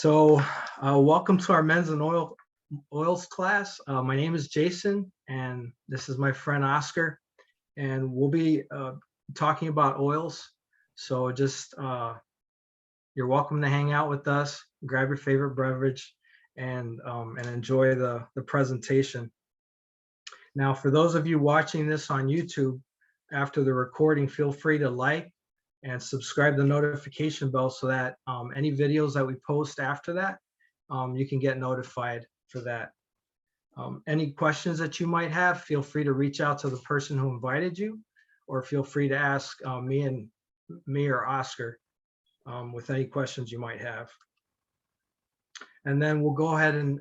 Welcome to our men's and oils class. My name is Jason, and this is my friend Oscar, and we'll be talking about oils. So just you're welcome to hang out with us, grab your favorite beverage, and enjoy the presentation. Now, for those of you watching this on YouTube, after the recording, feel free to like and subscribe to the notification bell so that any videos that we post after that, you can get notified for that. Any questions that you might have, feel free to reach out to the person who invited you, or feel free to ask me or Oscar with any questions you might have. And then we'll go ahead and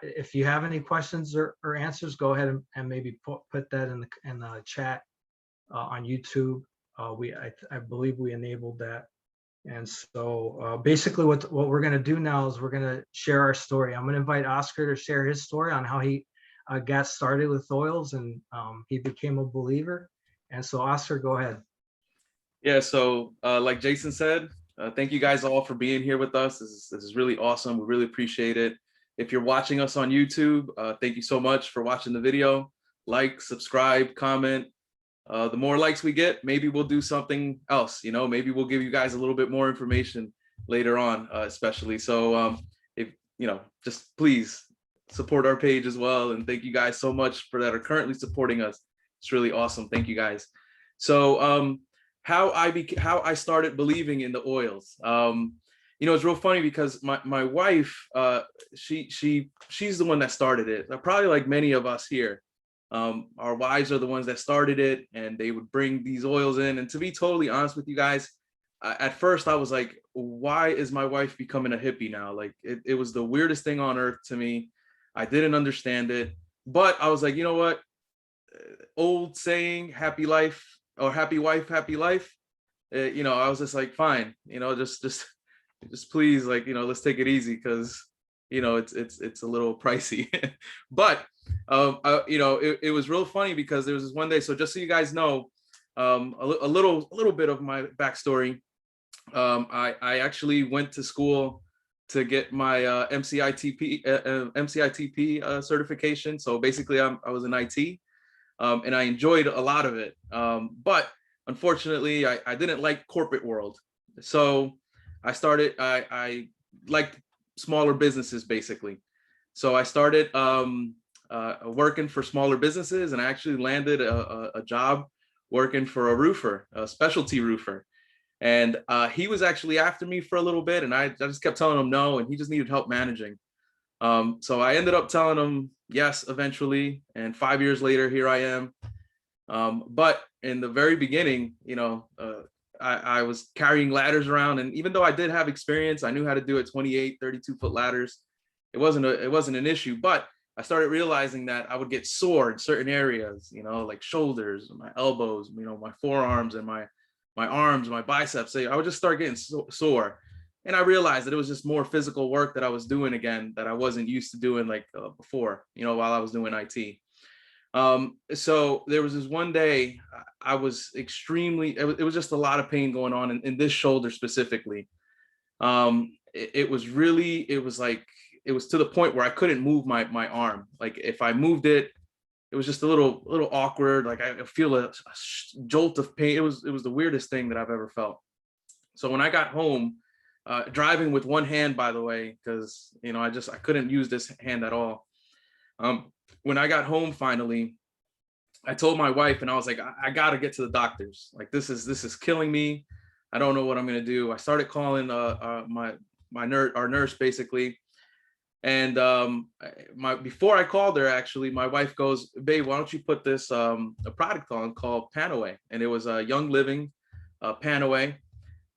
if you have any questions or answers, go ahead and maybe put that in the chat on YouTube. I believe we enabled that. And so basically what we're going to do now is we're going to share our story. I'm going to invite Oscar to share his story on how he got started with oils and he became a believer. And so Oscar, go ahead. Yeah, so like Jason said, thank you guys all for being here with us. This is really awesome. We really appreciate it. If you're watching us on YouTube, thank you so much for watching the video. Like, subscribe, comment. The more likes we get, maybe we'll do something else, maybe we'll give you guys a little bit more information later on, especially. So if just please support our page as well. And thank you guys so much for that are currently supporting us. It's really awesome. Thank you guys. So how I started believing in the oils. It's real funny because my wife, she's the one that started it. Probably like many of us here. Our wives are the ones that started it, and they would bring these oils in. And to be totally honest with you guys, at first I was like, why is my wife becoming a hippie now? Like it was the weirdest thing on earth to me. I didn't understand it, but I was like, you know what? Old saying, happy life or happy wife, happy life. I was just like, fine, just please, like, let's take it easy, because it's a little pricey. But it was real funny because there was this one day. So just so you guys know, a little bit of my backstory. I actually went to school to get my MCITP certification. So basically, I was in IT, and I enjoyed a lot of it. But unfortunately, I didn't like corporate world. So I liked smaller businesses, basically. So I started working for smaller businesses, and I actually landed a job working for a roofer, a specialty roofer. And he was actually after me for a little bit, and I just kept telling him no, and he just needed help managing. So I ended up telling him yes eventually, and 5 years later, here I am. But in the very beginning, I was carrying ladders around, and even though I did have experience, I knew how to do it, 28, 32-foot ladders. It wasn't an issue, but I started realizing that I would get sore in certain areas, like shoulders, my elbows, my forearms, and my arms, my biceps. I would just start getting sore. And I realized that it was just more physical work that I was doing again that I wasn't used to doing like before, while I was doing IT. So there was this one day I was it was just a lot of pain going on in this shoulder specifically. It was to the point where I couldn't move my arm. Like if I moved it, it was just a little awkward. Like I feel a jolt of pain. It was the weirdest thing that I've ever felt. So when I got home, driving with one hand, by the way, because I couldn't use this hand at all. When I got home finally, I told my wife, and I was like, I gotta get to the doctors. Like this is killing me. I don't know what I'm gonna do. I started calling our nurse basically. And before I called her, actually, my wife goes, babe, why don't you put this a product on called Panaway? And it was a Young Living Panaway.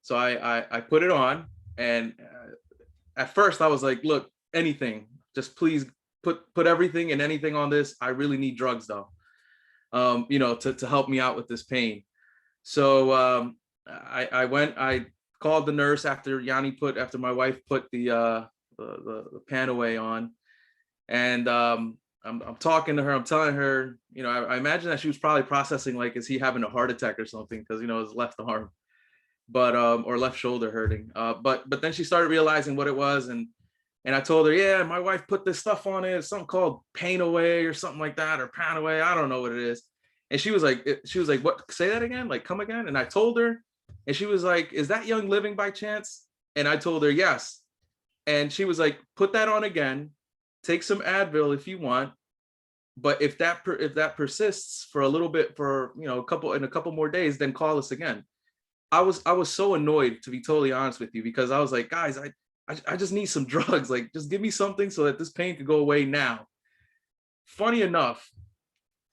So I put it on, and at first I was like, look, anything, just please put everything and anything on this. I really need drugs though, to help me out with this pain. So I called the nurse after my wife put the Panaway on, and I'm talking to her. I'm telling her, I imagine that she was probably processing like, is he having a heart attack or something? Because his left arm. but or left shoulder hurting. But then she started realizing what it was, and I told her, yeah, my wife put this stuff on it. It's something called Pain Away or something like that, or Pound Away. I don't know what it is. And she was like, what? Say that again? Like, come again? And I told her, and she was like, is that Young Living by chance? And I told her, yes. And she was like, put that on again. Take some Advil if you want. But if that persists for a little bit, for a couple more days, then call us again. I was so annoyed, to be totally honest with you, because I was like, guys, I just need some drugs. Like, just give me something so that this pain could go away now. Funny enough,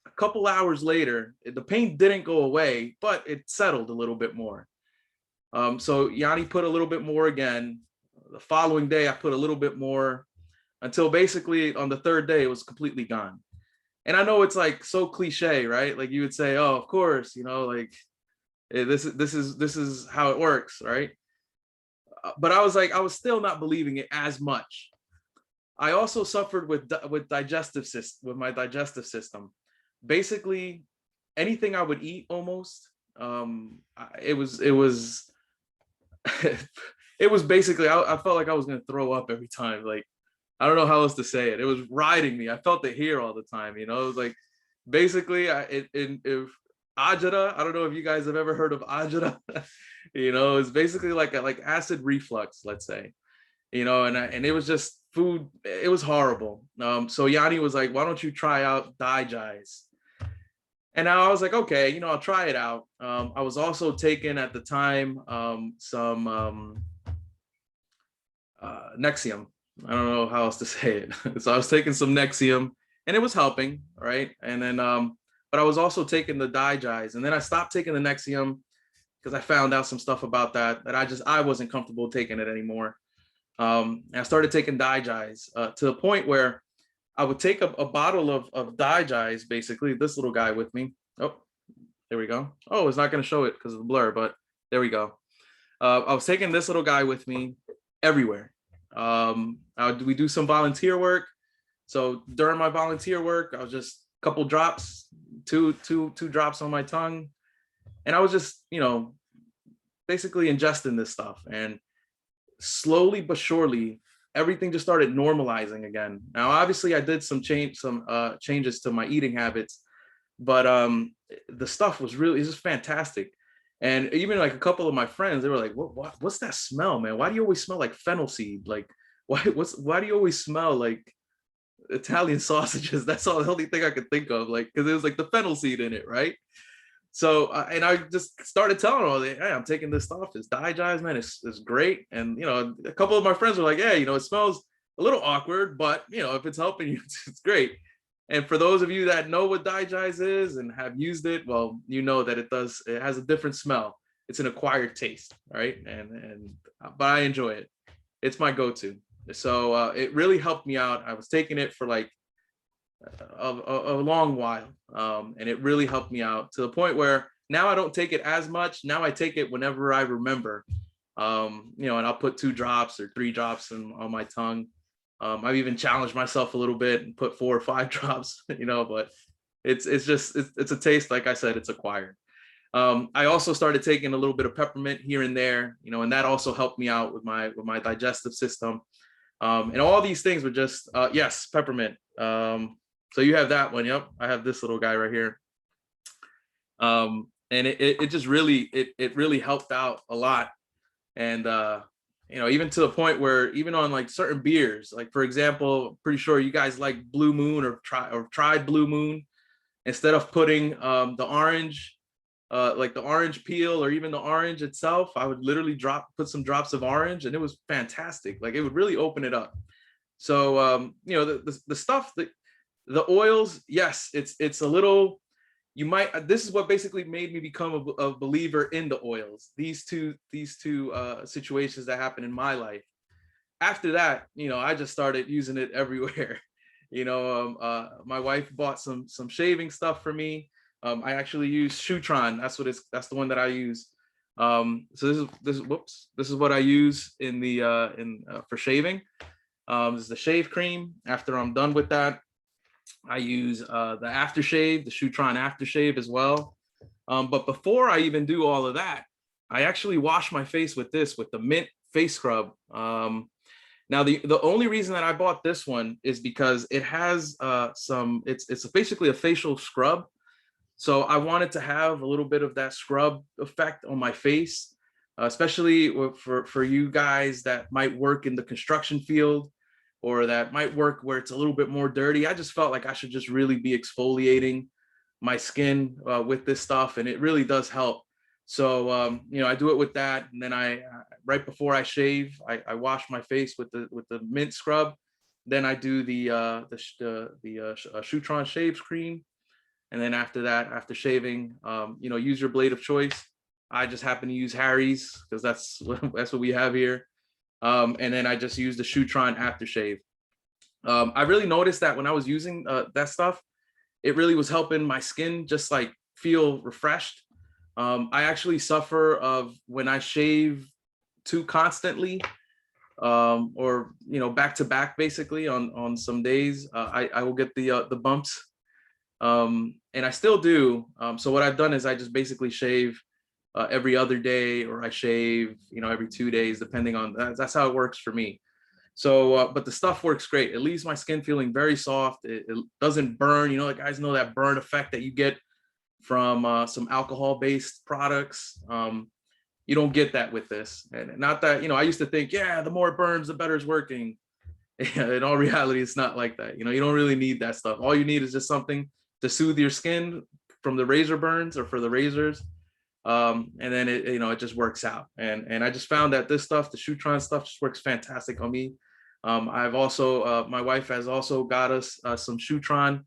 a couple hours later, the pain didn't go away, but it settled a little bit more. So Yanni put a little bit more again. The following day, I put a little bit more, until basically on the third day, it was completely gone. And I know it's like so cliche, right? Like you would say, oh, of course, like this is how it works, right? But I was still not believing it as much. I also suffered with my digestive system. Basically, anything I would eat, almost, it was it was basically, I felt like I was gonna throw up every time. Like, I don't know how else to say it. It was riding me. I felt it here all the time. It was like, basically, if Ajita, I don't know if you guys have ever heard of Ajita. It's basically like acid reflux, let's say. And it was just food. It was horrible. So Yanni was like, why don't you try out Digize? And I was like, okay, I'll try it out. I was also taking at the time some Nexium. I don't know how else to say it. So I was taking some Nexium, and it was helping, right? And then, but I was also taking the Digize, and then I stopped taking the Nexium because I found out some stuff about that I wasn't comfortable taking it anymore. And I started taking Digize to the point where I would take a bottle of Digize, basically this little guy with me. Oh, there we go. Oh, it's not going to show it because of the blur, but there we go. I was taking this little guy with me everywhere. We do some volunteer work. So during my volunteer work, I was just a couple drops, two drops on my tongue. And I was just, basically ingesting this stuff. And slowly but surely, everything just started normalizing again. Now, obviously, I did some changes to my eating habits, but the stuff was just fantastic. And even like a couple of my friends, they were like, what's that smell, man? Why do you always smell like fennel seed? Like, why do you always smell like Italian sausages? That's the only thing I could think of, like, because it was like the fennel seed in it, right? So, and I just started telling them, hey, I'm taking this stuff. It's Digize, man. It's great. And, a couple of my friends were like, yeah, it smells a little awkward, but, if it's helping you, it's great. And for those of you that know what Digize is and have used it, well, you know that it has a different smell. It's an acquired taste, right? But I enjoy it. It's my go-to. So it really helped me out. I was taking it for like a long while, and it really helped me out to the point where now I don't take it as much. Now I take it whenever I remember, and I'll put 2 drops or 3 drops on my tongue. I've even challenged myself a little bit and put 4 or 5 drops, but it's a taste. Like I said, it's acquired. I also started taking a little bit of peppermint here and there, and that also helped me out with my digestive system. And all these things were just, yes, peppermint. So you have that one. Yep. I have this little guy right here. And it just really, it really helped out a lot. And, even to the point where even on like certain beers, like for example, pretty sure you guys like Blue Moon or tried Blue Moon. Instead of putting the orange, like the orange peel or even the orange itself, I would literally put some drops of orange, and it was fantastic. Like, it would really open it up. So, the stuff that the oils, yes, it's a little, this is what basically made me become a believer in the oils. These two situations that happened in my life. After that, I just started using it everywhere. My wife bought some shaving stuff for me. I actually use Shutron. That's the one that I use. So this is what I use for shaving. This is the shave cream. After I'm done with that, I use the aftershave, the Shutron aftershave as well. But before I even do all of that, I actually wash my face with this, with the mint face scrub. Now the only reason that I bought this one is because it has it's basically a facial scrub. So I wanted to have a little bit of that scrub effect on my face, especially for you guys that might work in the construction field or that might work where it's a little bit more dirty. I just felt like I should just really be exfoliating my skin with this stuff, and it really does help. So I do it with that, and then I right before I shave, I wash my face with the mint scrub. Then I do the Shutron shave cream, and then after that, after shaving, use your blade of choice. I just happen to use Harry's because that's what we have here. And then I just use the Shutron aftershave. I really noticed that when I was using that stuff, it really was helping my skin just like feel refreshed. I actually suffer of when I shave too constantly, or back to back, basically on some days, I will get the bumps, and I still do. So what I've done is I just basically shave every other day, or I shave every 2 days, depending on that's how it works for me. So but the stuff works great. It leaves my skin feeling very soft. It doesn't burn. Like guys know that burn effect that you get from some alcohol-based products. You don't get that with this. And not that, I used to think, yeah, the more it burns, the better it's working. In all reality, it's not like that. You don't really need that stuff. All you need is just something to soothe your skin from the razor burns or for the razors. And then it just works out. And I just found that this stuff, the Shutron stuff, just works fantastic on me. I've also, my wife has also got us some Shutron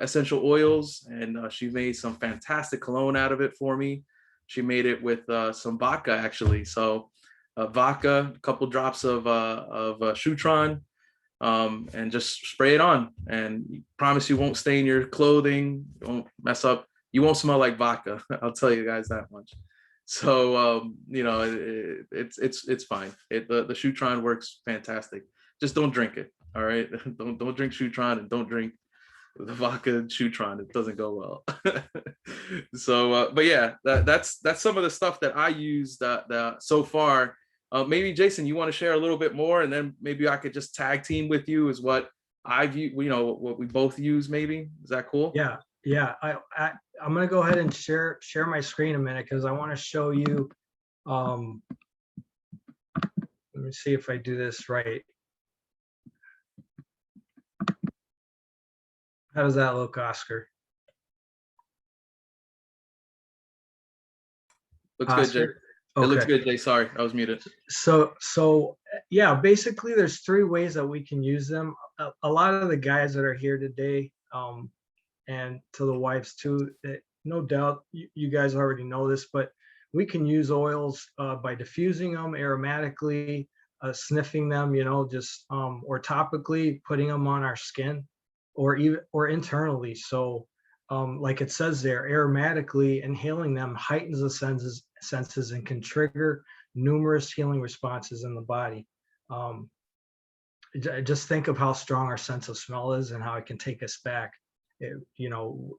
essential oils, and she made some fantastic cologne out of it for me. She made it with some vodka, actually. So vodka, a couple drops of Shutron, and just spray it on, and promise you won't stain your clothing, won't mess up. You won't smell like vodka. I'll tell you guys that much. So it's fine. The Shutron works fantastic. Just don't drink it. All right, don't drink Shutron, and don't drink the vodka Shutron. It doesn't go well. So but yeah, that's some of the stuff that I used so far. Maybe Jason, you want to share a little bit more, and then maybe I could just tag team with you is what I've what we both use. Maybe is that cool? Yeah. I'm gonna go ahead and share my screen a minute because I want to show you. Let me see if I do this right. How does that look, Oscar? Looks good, Jay. Okay. It looks good, Jay. Sorry, I was muted. So yeah, basically there's 3 ways that we can use them. A lot of the guys that are here today, and to the wives too, no doubt you guys already know this, but we can use oils by diffusing them aromatically, sniffing them, just or topically putting them on our skin, or internally. So like it says there, aromatically inhaling them heightens the senses and can trigger numerous healing responses in the body. Just think of how strong our sense of smell is and how it can take us back.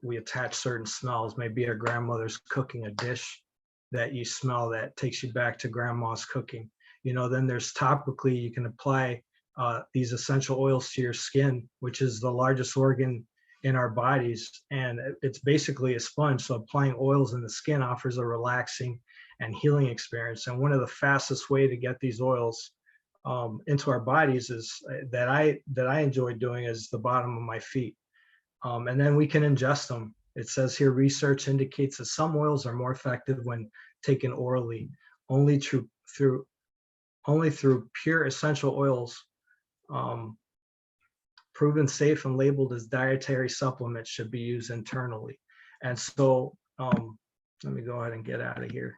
We attach certain smells. Maybe our grandmother's cooking a dish that you smell that takes you back to grandma's cooking. Then there's topically, you can apply these essential oils to your skin, which is the largest organ in our bodies, and it's basically a sponge. So applying oils in the skin offers a relaxing and healing experience. And one of the fastest way to get these oils into our bodies is that I enjoy doing is the bottom of my feet. And then we can ingest them. It says here, research indicates that some oils are more effective when taken orally. Only through pure essential oils, proven safe and labeled as dietary supplements, should be used internally. And so let me go ahead and get out of here.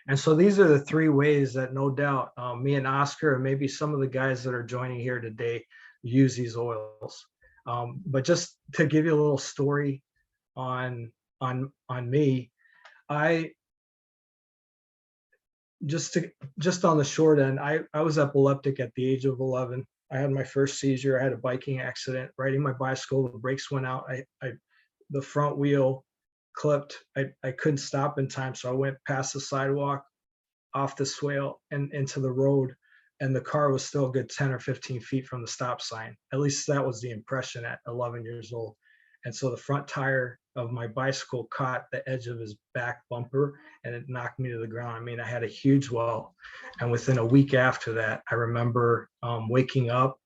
And so these are the 3 ways that no doubt me and Oscar, and maybe some of the guys that are joining here today, use these oils. But just to give you a little story on me, I just on the short end, I was epileptic at the age of 11. I had my first seizure. I had a biking accident riding my bicycle. The brakes went out. I the front wheel clipped. I couldn't stop in time, so I went past the sidewalk, off the swale, and into the road, and the car was still a good 10 or 15 feet from the stop sign. At least that was the impression at 11 years old. And so the front tire of my bicycle caught the edge of his back bumper, and it knocked me to the ground. I mean, I had a huge welt. And within a week after that, I remember waking up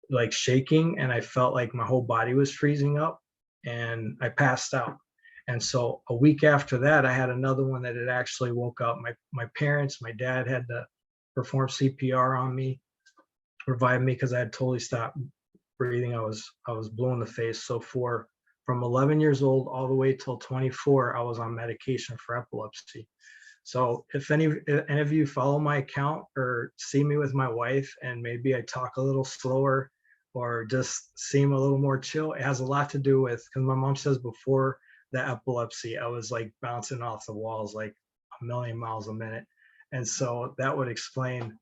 like shaking, and I felt like my whole body was freezing up, and I passed out. And so a week after that, I had another one that had actually woke up. My parents, my dad had to perform CPR on me, revive me, because I had totally stopped breathing. I was blue in the face. So from 11 years old all the way till 24, I was on medication for epilepsy. So if any of you follow my account or see me with my wife, and maybe I talk a little slower or just seem a little more chill, it has a lot to do with, because my mom says before the epilepsy, I was like bouncing off the walls like a million miles a minute. And so that would explain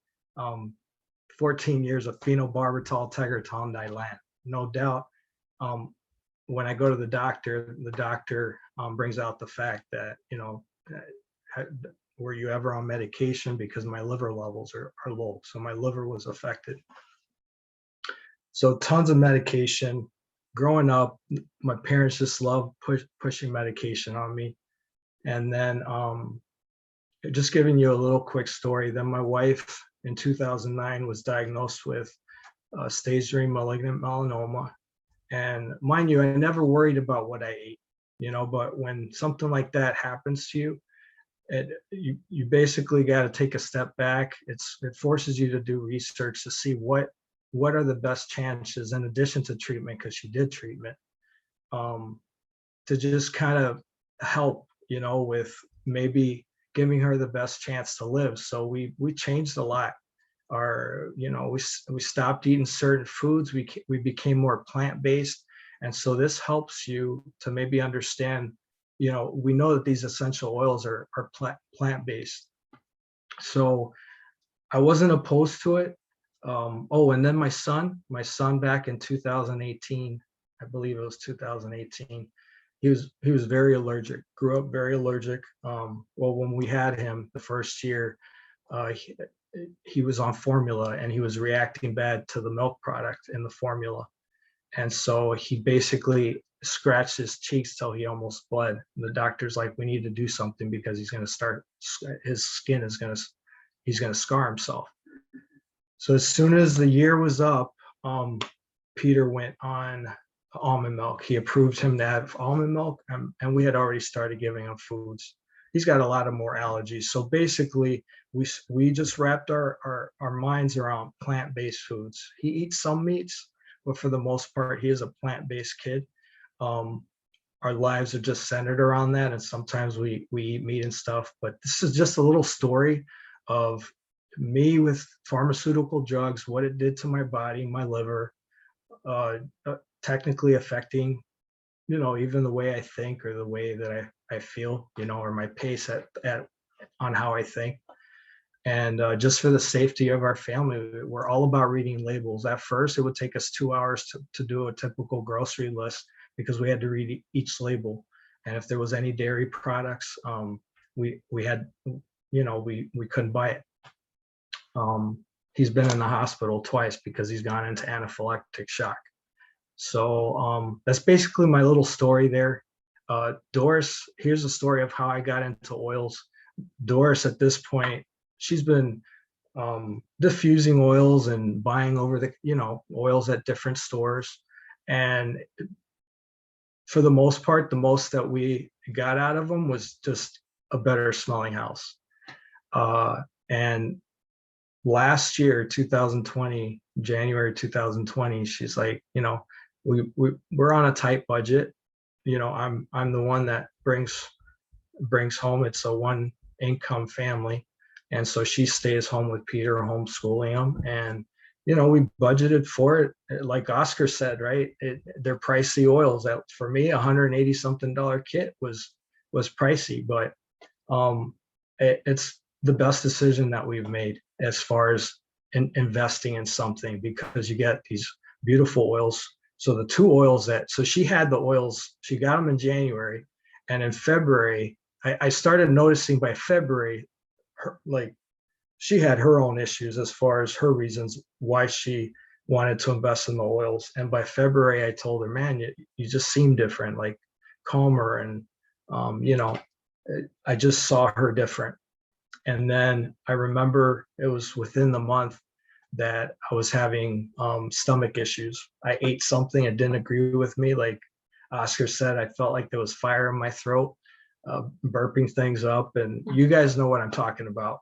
14 years of phenobarbital, tegretol, dilan. No doubt, when I go to the doctor brings out the fact that, were you ever on medication? Because my liver levels are low. So my liver was affected. So tons of medication. Growing up, my parents just loved pushing medication on me. And then just giving you a little quick story. Then my wife in 2009 was diagnosed with stage 3 malignant melanoma. And mind you, I never worried about what I ate, but when something like that happens to you, you basically got to take a step back. It forces you to do research to see what are the best chances, in addition to treatment, because she did treatment, to just kind of help, with maybe giving her the best chance to live. So we changed a lot. We stopped eating certain foods. We became more plant-based. And so this helps you to maybe understand, we know that these essential oils are plant-based. So I wasn't opposed to it. And then my son back in 2018, I believe it was 2018, he was very allergic, grew up very allergic. When we had him the first year, he was on formula, and he was reacting bad to the milk product in the formula. And so he basically scratched his cheeks till he almost bled. And the doctor's like, we need to do something, because he's going to start, his skin is going to, he's going to scar himself. So as soon as the year was up, Peter went on almond milk. He approved him to have almond milk, and we had already started giving him foods. He's got a lot of more allergies. So basically, we just wrapped our minds around plant-based foods. He eats some meats, but for the most part, he is a plant-based kid. Our lives are just centered around that, and sometimes we eat meat and stuff. But this is just a little story of me with pharmaceutical drugs, what it did to my body, my liver, technically affecting, even the way I think, or the way that I feel, or my pace on how I think. And just for the safety of our family, we're all about reading labels. At first, it would take us 2 hours to do a typical grocery list, because we had to read each label. And if there was any dairy products, we had, we couldn't buy it. He's been in the hospital twice because he's gone into anaphylactic shock. So that's basically my little story there. Doris, here's a story of how I got into oils. Doris, at this point, she's been diffusing oils and buying over the, oils at different stores. And for the most part, the most that we got out of them was just a better smelling house. And last year, 2020, January 2020, she's like, we're on a tight budget. I'm the one that brings home. It's a one income family. And so she stays home with Peter, homeschooling him. And, we budgeted for it. Like Oscar said, right? They're pricey oils. That for me, $180 something kit was pricey, but it's the best decision that we've made as far as investing in something, because you get these beautiful oils So the two oils so she had the oils, she got them in January, and in February, I started noticing by February, like she had her own issues as far as her reasons why she wanted to invest in the oils. And by February, I told her, man, you just seem different, like calmer. And, I just saw her different. And then I remember it was within the month that I was having stomach issues. I ate something that didn't agree with me. Like Oscar said, I felt like there was fire in my throat, burping things up. And you guys know what I'm talking about.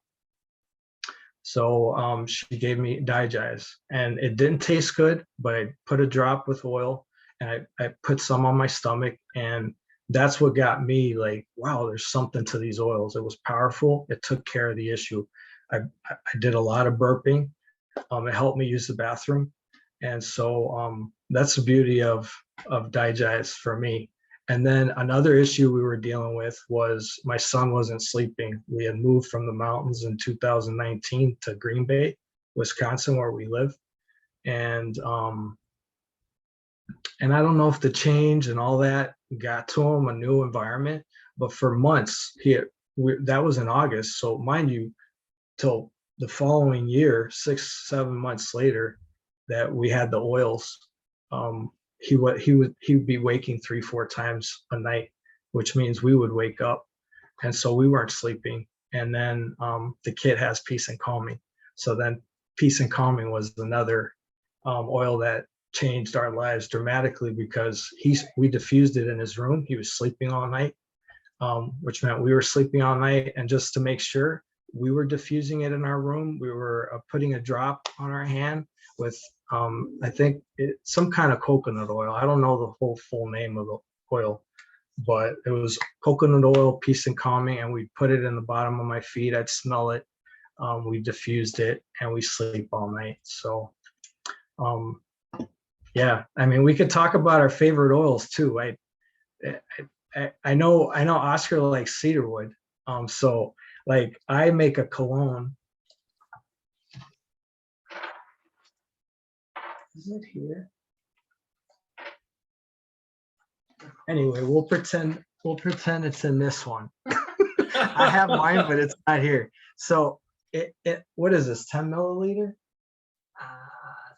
So she gave me Digize, and it didn't taste good, but I put a drop with oil, and I put some on my stomach, and that's what got me like, wow, there's something to these oils. It was powerful. It took care of the issue. I did a lot of burping. It helped me use the bathroom, and so that's the beauty of Digize for me. And then another issue we were dealing with was my son wasn't sleeping. We had moved from the mountains in 2019 to Green Bay, Wisconsin, where we live. And I don't know if the change and all that got to him, a new environment, but for months that was in August. So mind you, till the following year, 6-7 months later, that we had the oils. He would be waking 3-4 times a night, which means we would wake up, and so we weren't sleeping. And then the kid has peace and calming. So then peace and calming was another oil that changed our lives dramatically, because we diffused it in his room. He was sleeping all night, which meant we were sleeping all night. And just to make sure, we were diffusing it in our room. We were putting a drop on our hand with I think some kind of coconut oil. I don't know the whole full name of the oil, but it was coconut oil, peace and calming, and we put it in the bottom of my feet. I'd smell it. We diffused it, and we sleep all night. So yeah, I mean, we could talk about our favorite oils too. I know Oscar likes cedarwood. So like I make a cologne. Is it here? Anyway, we'll pretend it's in this one. I have mine, but it's not here. So what is this? 10 milliliter?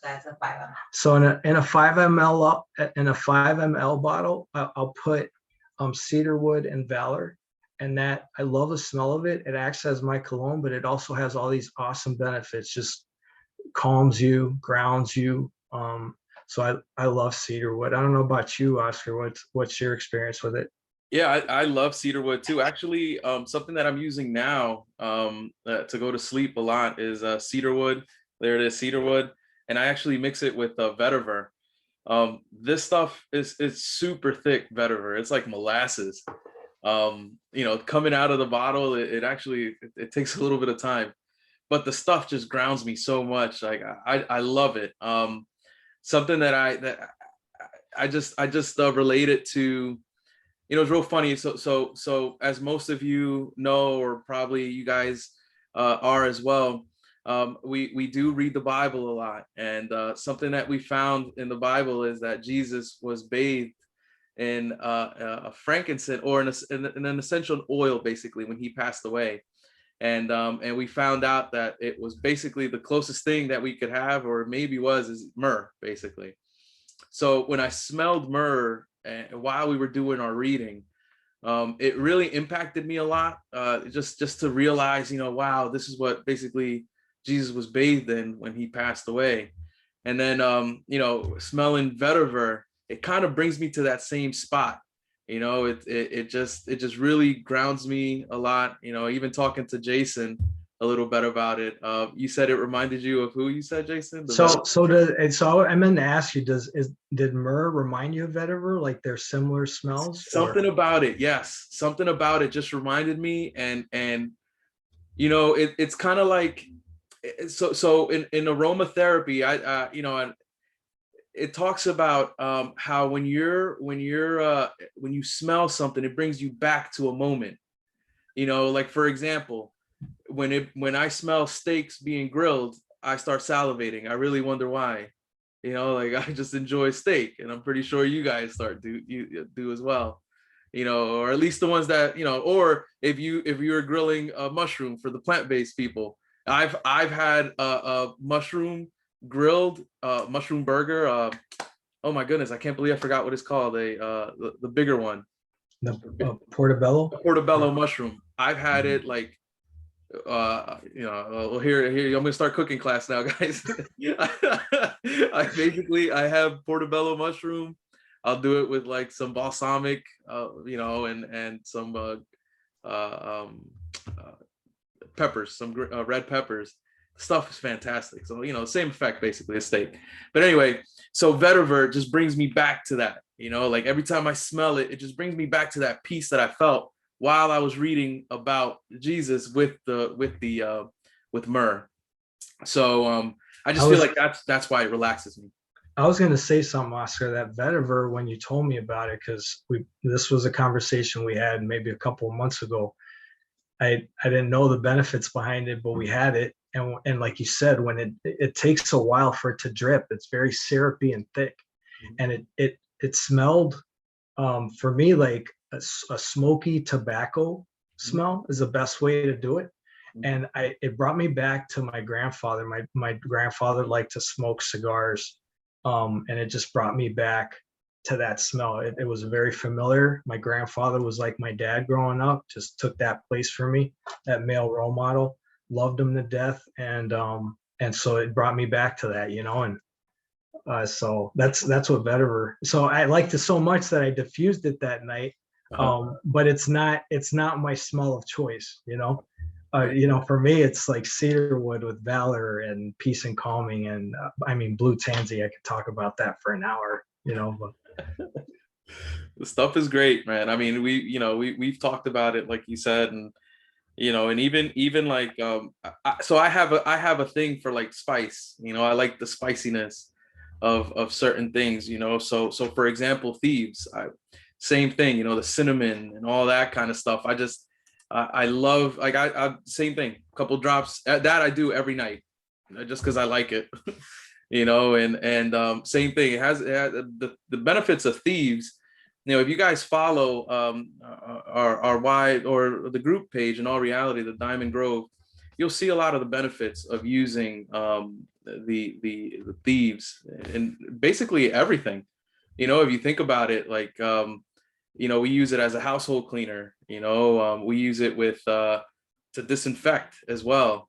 That's a 5 ml. So in a 5 ml bottle, I'll put cedarwood and valor, and that I love the smell of it. It acts as my cologne, but it also has all these awesome benefits. Just calms you, grounds you. So I love cedarwood. I don't know about you, Oscar. What's your experience with it? Yeah, I love cedarwood too. Actually, something that I'm using now to go to sleep a lot is cedarwood. There it is, cedarwood, and I actually mix it with vetiver. This stuff is super thick vetiver. It's like molasses. Coming out of the bottle, it actually takes a little bit of time, but the stuff just grounds me so much. Like I love it. Something that I just relate it to. It's real funny. So as most of you know, or probably you guys are as well, we do read the Bible a lot, and something that we found in the Bible is that Jesus was bathed in a frankincense, or in an essential oil, basically, when he passed away. And we found out that it was basically the closest thing that we could have, or maybe is myrrh, basically. So when I smelled myrrh while we were doing our reading, it really impacted me a lot. Just to realize, wow, this is what basically Jesus was bathed in when he passed away. And then, smelling vetiver, it kind of brings me to that same spot. It just really grounds me a lot. Even talking to Jason a little bit about it. You said it reminded you of who? You said, Jason? So I meant to ask you, did myrrh remind you of vetiver? Like they're similar smells? Something about it, yes. Something about it just reminded me, and it's kind of like, so in aromatherapy, it talks about how when you smell something, it brings you back to a moment. Like for example, when I smell steaks being grilled, I start salivating. I really wonder why. You know, like I just enjoy steak, and I'm pretty sure you guys you do as well. You know, or at least the ones that, you know, or if you're grilling a mushroom for the plant-based people, I've had a mushroom grilled mushroom burger. Oh my goodness, I can't believe I forgot what it's called. The bigger one, The portobello. a portobello mushroom. I've had it like you know, well, here I'm gonna start cooking class now, guys. I have portobello mushroom. I'll do it with like some balsamic, you know, and some peppers, some red peppers. Stuff is fantastic. So, you know, same effect basically as steak. But anyway, so vetiver just brings me back to that. You know, like every time I smell it, it just brings me back to that peace that I felt while I was reading about Jesus with myrrh. So I just feel like that's why it relaxes me. I was going to say something, Oscar, that vetiver, when you told me about it, because this was a conversation we had maybe a couple of months ago. I didn't know the benefits behind it, but we had it. And like you said, when it takes a while for it to drip, it's very syrupy and thick. And it smelled, for me, like a smoky tobacco smell is the best way to do it. And it brought me back to my grandfather. My grandfather liked to smoke cigars. And it just brought me back to that smell. It was very familiar. My grandfather was like my dad growing up, just took that place for me, that male role model, loved him to death. And so it brought me back to that, you know, and so that's what vetiver. So I liked it so much that I diffused it that night. But it's not my smell of choice, you know. You know, for me, it's like cedarwood with valor and peace and calming. And I mean, blue tansy, I could talk about that for an hour, you know. But the stuff is great, man. I mean, we've talked about it, like you said, and you know, and even like so I have a thing for like spice. You know, I like the spiciness of certain things. You know, so for example, thieves, same thing. You know, the cinnamon and all that kind of stuff. I love, like I same thing, a couple drops that I do every night, just because I like it. You know, and same thing. It has the benefits of thieves. You know, if you guys follow our wide or the group page, in all reality, the Diamond Grove, you'll see a lot of the benefits of using the thieves and basically everything. You know, if you think about it, like you know, we use it as a household cleaner. You know, we use it with to disinfect as well.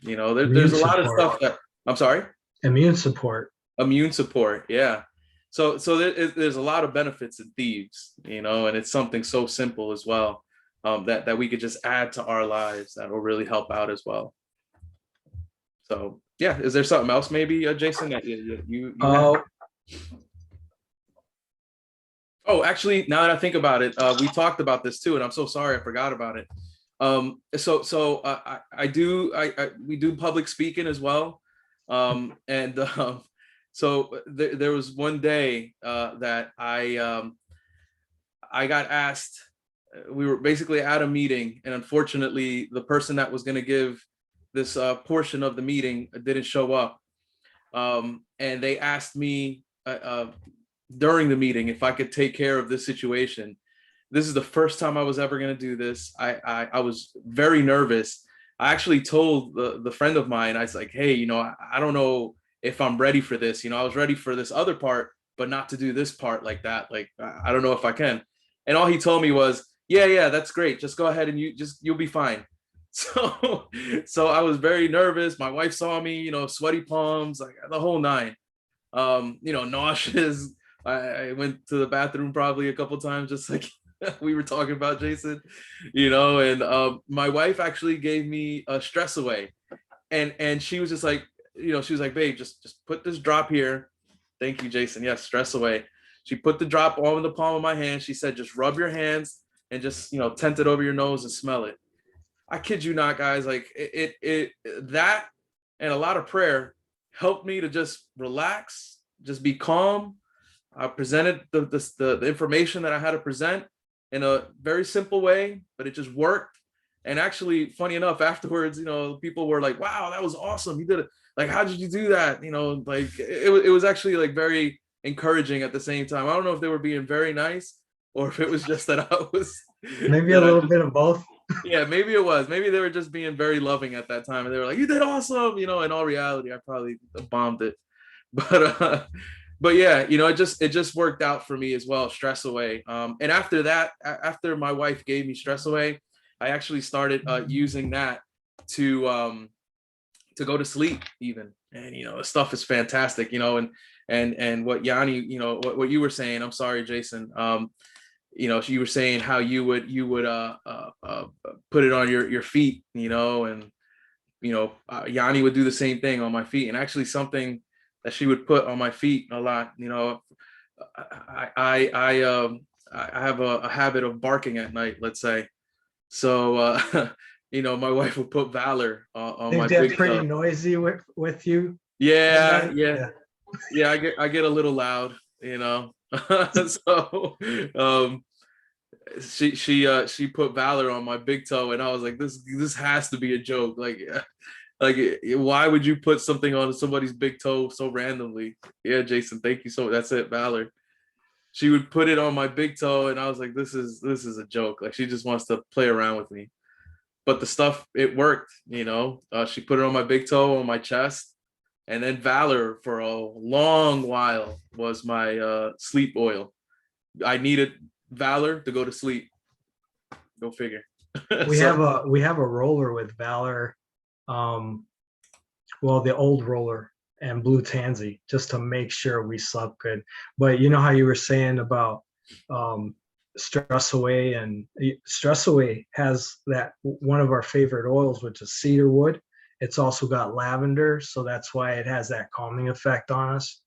You know, there's a lot of stuff that I'm sorry. Immune support. Immune support, yeah. So there's a lot of benefits in thieves, you know, and it's something so simple as well, that we could just add to our lives that will really help out as well. So yeah, is there something else maybe, Jason, that you Oh, actually, now that I think about it, we talked about this too, and I'm so sorry I forgot about it. We do public speaking as well. So there was one day that I got asked. We were basically at a meeting, and unfortunately, the person that was going to give this portion of the meeting didn't show up. And they asked me during the meeting if I could take care of this situation. This is the first time I was ever going to do this. I was very nervous. I actually told the friend of mine, I was like, hey, you know, I don't know if I'm ready for this. You know, I was ready for this other part, but not to do this part like that. Like, I don't know if I can. And all he told me was, yeah, that's great. Just go ahead and you'll be fine. So I was very nervous. My wife saw me, you know, sweaty palms, like the whole nine, you know, nauseous. I went to the bathroom probably a couple times, just like we were talking about, Jason, you know, and my wife actually gave me a stress away, and she was just like, you know, she was like, babe, just put this drop here. Thank you, Jason. Yes, stress away. She put the drop on the palm of my hand. She said, just rub your hands and just, you know, tent it over your nose and smell it. I kid you not, guys. Like that and a lot of prayer helped me to just relax, just be calm. I presented the information that I had to present in a very simple way, but it just worked. And actually, funny enough, afterwards, you know, people were like, wow, that was awesome. You did like, how did you do that? You know, like it was actually like very encouraging at the same time. I don't know if they were being very nice or if it was just that I was Maybe a that I little just, bit of both. yeah, maybe it was. Maybe they were just being very loving at that time and they were like, you did awesome. You know, in all reality, I probably bombed it. But yeah, you know, it just worked out for me as well. Stress away. And after that, after my wife gave me stress away, I actually started using that to go to sleep even. And you know, the stuff is fantastic. You know, and what Yanni, you know, what you were saying. I'm sorry, Jason. You know, you were saying how you would put it on your feet. You know, and you know, Yanni would do the same thing on my feet, and actually something that she would put on my feet a lot. You know, I have a habit of barking at night, let's say. So you know, my wife would put Valor on They my get big pretty toe. noisy with you at Yeah, night. yeah, Yeah. yeah. I get a little loud, you know. So um she put Valor on my big toe and I was like, this has to be a joke. Like why would you put something on somebody's big toe so randomly? Yeah, Jason, thank you so. That's it, Valor. She would put it on my big toe and I was like, this is a joke. Like she just wants to play around with me. But the stuff, it worked, you know. She put it on my big toe, on my chest, and then Valor for a long while was my sleep oil. I needed Valor to go to sleep. Go figure. We So have a roller with Valor, well, the old roller and blue Tansy, just to make sure we slept good. But you know how you were saying about um, Stress Away, and Stress Away has that one of our favorite oils, which is cedar wood. It's also got lavender, so that's why it has that calming effect on us.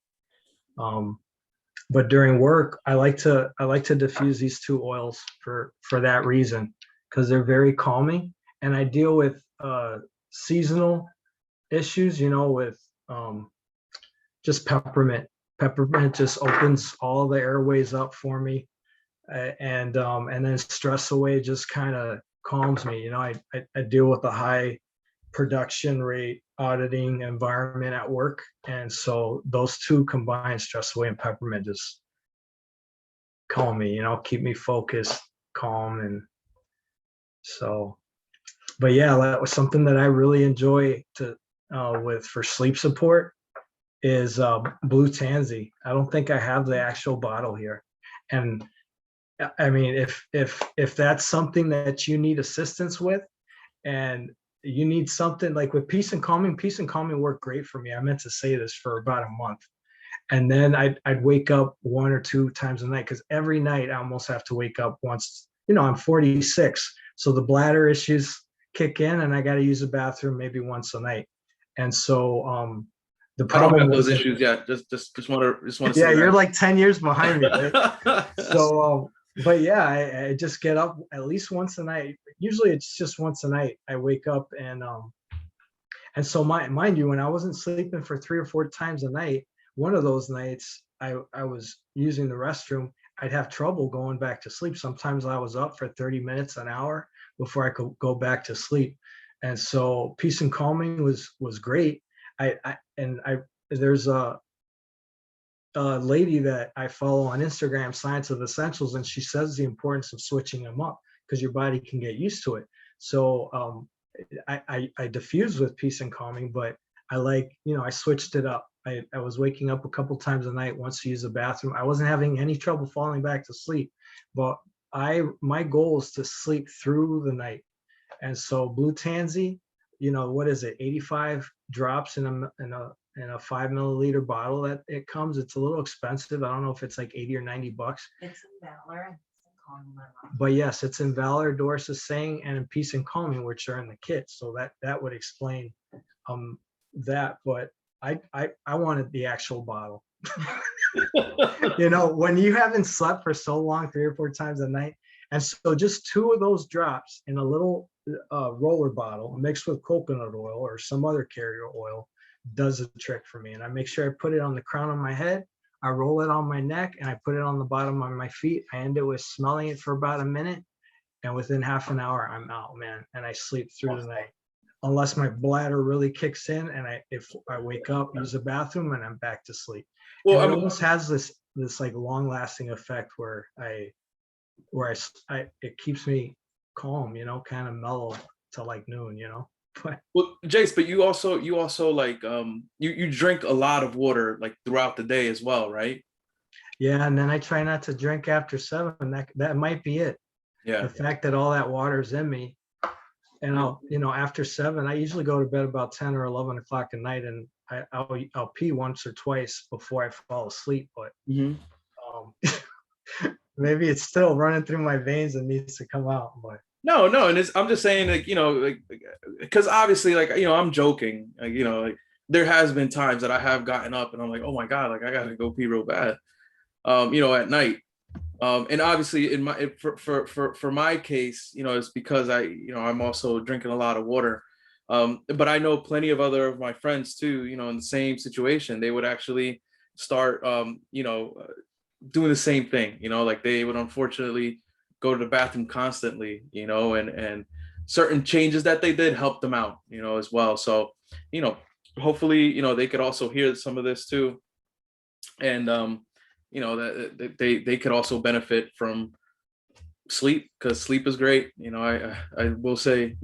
Um, but during work, I like to diffuse these two oils for that reason, because they're very calming, and I deal with seasonal issues, you know, with um, just peppermint. Peppermint just opens all the airways up for me, and then Stress Away just kind of calms me. You know, I deal with a high production rate auditing environment at work, and so those two combined, Stress Away and peppermint, just calm me. You know, keep me focused, calm, and so. But yeah, that was something that I really enjoy to with for sleep support is blue Tansy. I don't think I have the actual bottle here, and I mean, if that's something that you need assistance with, and you need something like with peace and calming worked great for me. I meant to say this for about a month, and then I'd wake up one or two times a night, because every night I almost have to wake up once. You know, I'm 46, so the bladder issues kick in, and I got to use the bathroom maybe once a night. And so the I don't problem have those was, issues yet. Just want to yeah, say you're that. like 10 years behind me, right? So, but yeah, I just get up at least once a night. Usually it's just once a night. I wake up and so mind you, when I wasn't sleeping for 3 or 4 times a night, one of those nights I was using the restroom, I'd have trouble going back to sleep. Sometimes I was up for 30 minutes, an hour before I could go back to sleep. And so peace and calming was great. I there's a lady that I follow on Instagram, Science of Essentials, and she says the importance of switching them up because your body can get used to it. So I diffuse with peace and calming, but I like, you know, I switched it up. I was waking up a couple times a night once to use the bathroom. I wasn't having any trouble falling back to sleep, but my goal is to sleep through the night. And so blue Tansy, you know, what is it, 85 drops in a 5 milliliter bottle that it comes. It's a little expensive. I don't know if it's like 80 or 90 bucks. It's in Valor and it's in Calming My Mom. But yes, it's in Valor, Doris is saying, and in Peace and Calming, which are in the kit. So that would explain that. But I wanted the actual bottle. You know, when you haven't slept for so long, 3 or 4 times a night, and so just two of those drops in a little roller bottle mixed with coconut oil or some other carrier oil does the trick for me. And I make sure I put it on the crown of my head, I roll it on my neck, and I put it on the bottom of my feet. I end it with smelling it for about a minute, and within half an hour I'm out, man, and I sleep through the night. unless my bladder really kicks in and if I wake up, use the bathroom, and I'm back to sleep. Well, And I it mean, almost has this like long lasting effect where it keeps me calm, kind of mellow to like noon, But well, Jace, but you also like you drink a lot of water like throughout the day as well, right? yeah, and then I try not to drink after 7. That might be it. Yeah. The fact that all that water's in me, and after 7, I usually go to bed about 10 or 11 o'clock at night, and I'll pee once or twice before I fall asleep. But Hmm. um, maybe it's still running through my veins and needs to come out. But No, and I'm just saying, like, like, because obviously, like, I'm joking, like, like there has been times that I have gotten up and I'm like, oh my God, like I gotta go pee real bad, at night. And obviously for my case, it's because I'm also drinking a lot of water. But I know plenty of other of my friends too, in the same situation. They would actually start, doing the same thing, like they would unfortunately go to the bathroom constantly, and certain changes that they did helped them out, as well. So, hopefully, they could also hear some of this too. And, that they could also benefit from sleep, because sleep is great. I will say,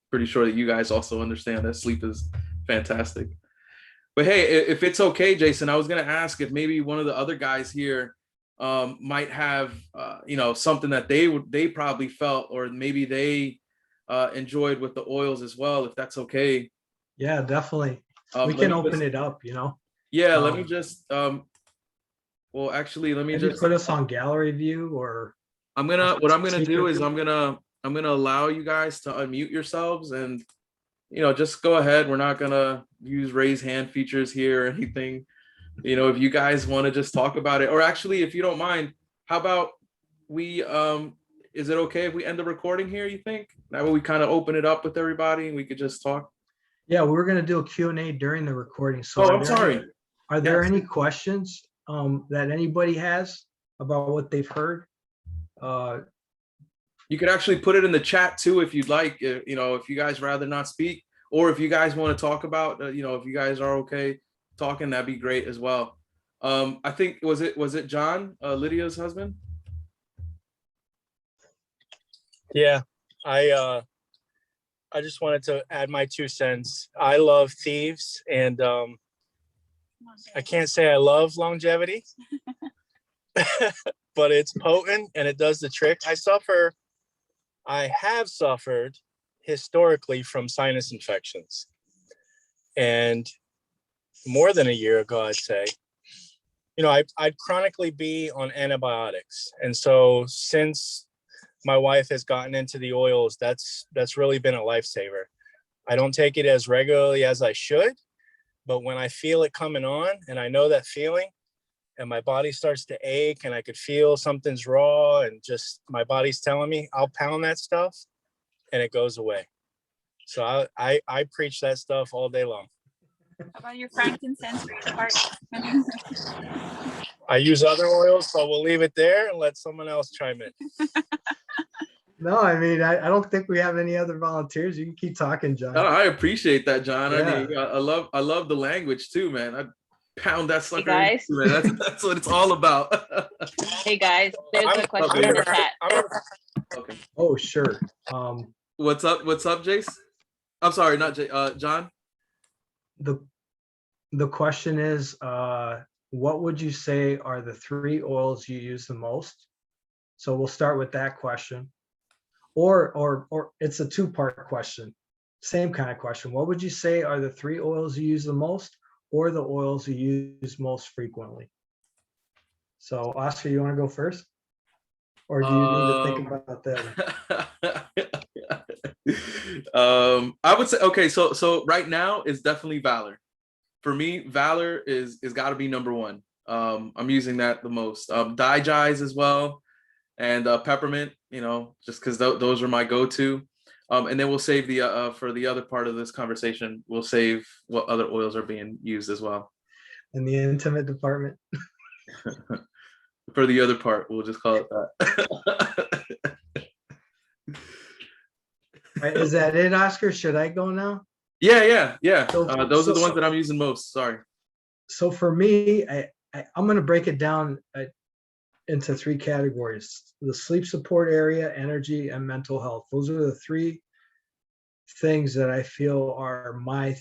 pretty sure that you guys also understand that sleep is fantastic. But hey, if it's okay, Jason, I was gonna ask if maybe one of the other guys here might have something that they probably felt, or maybe they enjoyed with the oils as well, if that's okay. yeah, definitely. We Let can me open just, it up, yeah, let me Um, just well, actually, let me maybe just put us on gallery view or what I'm gonna do secret is view. I'm gonna allow you guys to unmute yourselves, and just go ahead. We're not gonna use raise hand features here or anything. If you guys want to just talk about it, or actually, if you don't mind, how about we is it okay if we end the recording here, you think? That way we kind of open it up with everybody and we could just talk. Yeah, we were gonna do a Q&A during the recording. So Oh, I'm sorry. are there Yes. any questions that anybody has about what they've heard? You could actually put it in the chat too if you'd like, if you guys rather not speak, or if you guys want to talk about, if you guys are okay talking, that'd be great as well. I think was it John, Lydia's husband? Yeah, I just wanted to add my 2 cents. I love thieves, and I can't say I love longevity, but it's potent and it does the trick. I have suffered historically from sinus infections, and more than a year ago, I'd say, I'd chronically be on antibiotics, and so since my wife has gotten into the oils, that's really been a lifesaver. I don't take it as regularly as I should, but when I feel it coming on and I know that feeling and my body starts to ache and I could feel something's raw and just my body's telling me, I'll pound that stuff and it goes away. So I preach that stuff all day long. How about your frankincense for your part? I use other oils, so we'll leave it there and let someone else chime in. No, I mean, I don't think we have any other volunteers. You can keep talking, John. Oh, I appreciate that, John. Yeah. I mean, I love the language too, man. I pound that sucker. Hey guys. Man. That's what it's all about. Hey guys, there's a question in the chat. Okay. Oh, sure. What's up, Jace? I'm sorry, not John. The question is, what would you say are the 3 oils you use the most? So we'll start with that question. Or it's a 2-part question. Same kind of question. What would you say are the 3 oils you use the most, or the oils you use most frequently? So Oscar, you want to go first? Or do you need to think about that? I would say, okay, so right now it's definitely Valor. For me, Valor is got to be number 1. I'm using that the most. Digize as well, and Peppermint, just because those are my go-to. And then we'll save the for the other part of this conversation, we'll save what other oils are being used as well. In the intimate department. For the other part, we'll just call it that. Is that it, Oscar? Should I go now? Yeah. So- Those are the so- ones that I'm using most. Sorry. So for me, I'm going to break it down into three categories: the sleep support area, energy, and mental health. Those are the three things that I feel are my,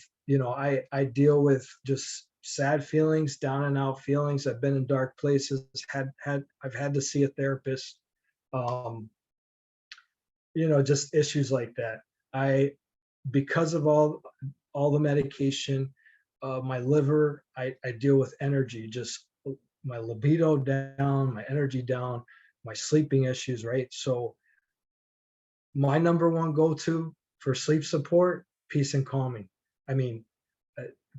I deal with just sad feelings, down and out feelings. I've been in dark places, I've had to see a therapist, um, just issues like that. Because of all the medication, my liver, I deal with energy, just my libido down, my energy down, my sleeping issues, right? So my number one go-to for sleep support, peace and calming. I mean,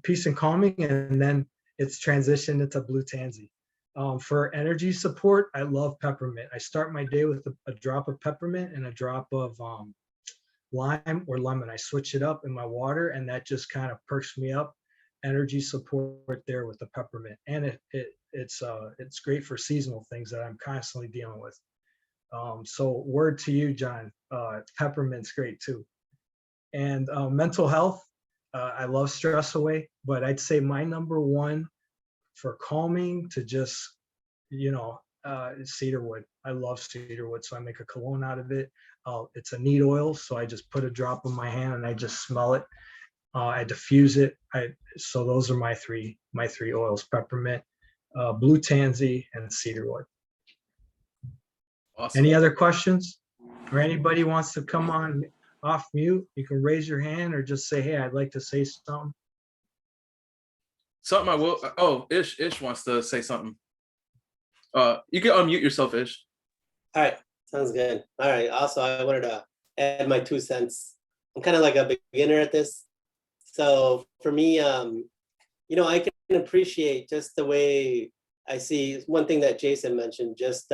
peace and calming, and then it's transitioned into blue tansy. For energy support, I love peppermint. I start my day with a drop of peppermint and a drop of lime or lemon. I switch it up in my water, and that just kind of perks me up. Energy support there with the peppermint, and it's great for seasonal things that I'm constantly dealing with. So word to you, John. Peppermint's great too. And mental health, I love stress away, but I'd say my number one for calming to just, is cedarwood. I love cedarwood, so I make a cologne out of it. It's a neat oil, so I just put a drop in my hand and I just smell it. I diffuse it. So those are my three oils: peppermint, blue tansy, and cedarwood. Awesome. Any other questions? Or anybody wants to come on off mute, you can raise your hand or just say, hey, I'd like to say something. Something I will. Oh, Ish wants to say something. You can unmute yourself, Ish. All right, sounds good. All right, also I wanted to add my 2 cents. I'm kind of like a beginner at this. So for me, I can appreciate just the way I see one thing that Jason mentioned, just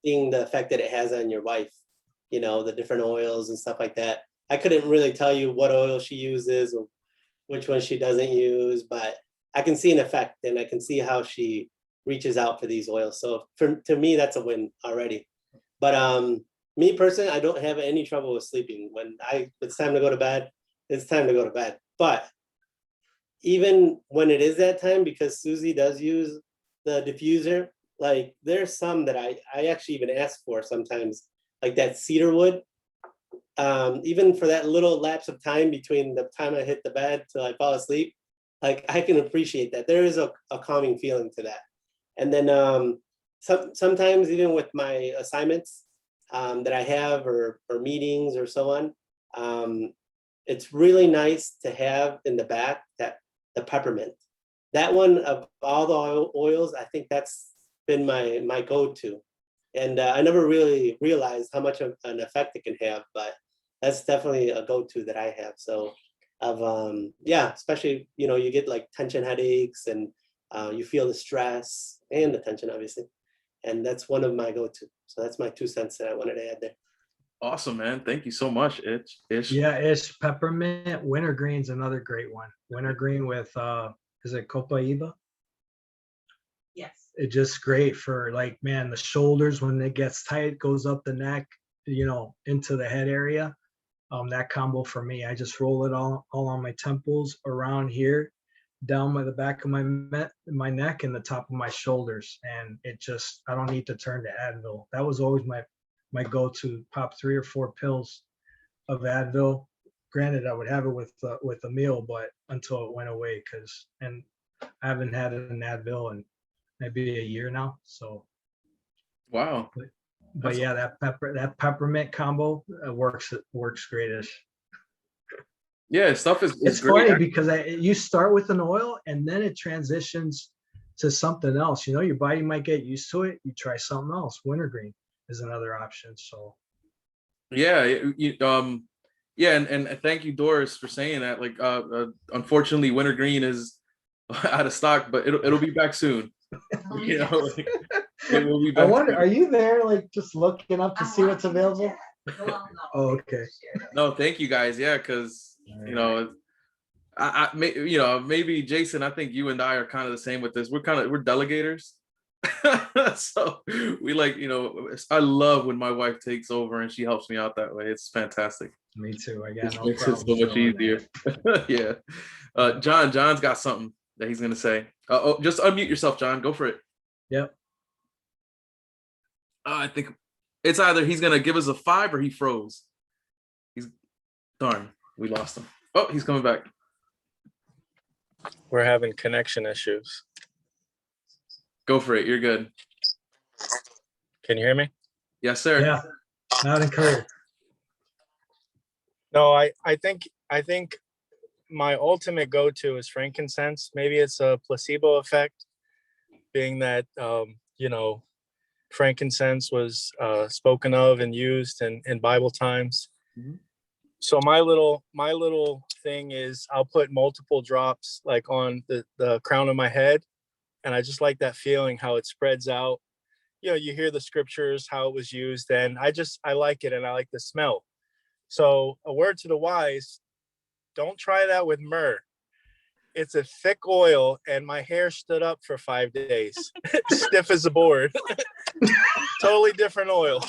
seeing the effect that it has on your wife, the different oils and stuff like that. I couldn't really tell you what oil she uses or which one she doesn't use, but I can see an effect and I can see how she reaches out for these oils. So to me, that's a win already. But me personally, I don't have any trouble with sleeping. When it's time to go to bed, it's time to go to bed. But even when it is that time, because Susie does use the diffuser, like there's some that I actually even ask for sometimes, like that cedarwood. Even for that little lapse of time between the time I hit the bed till I fall asleep, like I can appreciate that. There is a calming feeling to that. And then sometimes even with my assignments that I have or meetings or so on, it's really nice to have in the back the peppermint. That one of all the oils, I think that's been my go-to. And I never really realized how much of an effect it can have, but that's definitely a go-to that I have. So especially, you get like tension headaches and you feel the stress and the tension, obviously. And that's one of my go-to. So that's my 2 cents that I wanted to add there. Awesome, man. Thank you so much, Ish. Yeah, peppermint. Wintergreen's another great one. Wintergreen with is it Copaiba? Yes. It's just great for the shoulders when it gets tight, goes up the neck, into the head area. That combo for me, I just roll it all on my temples, around here, down by the back of my neck and the top of my shoulders, and I don't need to turn to Advil. That was always my go-to. Pop 3 or 4 pills of Advil. Granted, I would have it with a meal, but until it went away, and I haven't had an Advil in maybe a year now. So, Wow. but yeah, that peppermint combo works greatish. Yeah, stuff is It's great. funny because you start with an oil and then it transitions to something else. Your body might get used to it. You try something else. Wintergreen is another option. So Yeah, and thank you, Doris, for saying that. Unfortunately, Wintergreen is out of stock, but it'll be back soon. It will be I back. wonder, soon. are you there just looking up to see what's available? Well, no. Oh, okay. No, thank you guys. Yeah, because maybe Jason, I think you and I are kind of the same with this. We're delegators. So we like, you know, I love when my wife takes over and she helps me out that way. It's fantastic. Me too. I got It no makes it so problem much doing easier. that. Yeah. John's got something that he's gonna say. Just unmute yourself, John. Go for it. Yep. I think it's either he's gonna give us a 5 or he froze. Darn, we lost him. Oh, he's coming back. We're having connection issues. Go for it. You're good. Can you hear me? Yes, sir. Yeah. Loud and clear. No, I think my ultimate go-to is frankincense. Maybe it's a placebo effect, being that you know, frankincense was spoken of and used in Bible times. Mhm. So my little thing is I'll put multiple drops like on the crown of my head, and I just like that feeling how it spreads out. You know, you hear the scriptures, how it was used, and I like it, and I like the smell. So a word to the wise, don't try that with myrrh. It's a thick oil, and my hair stood up for 5 days, stiff as a board. Totally different oil.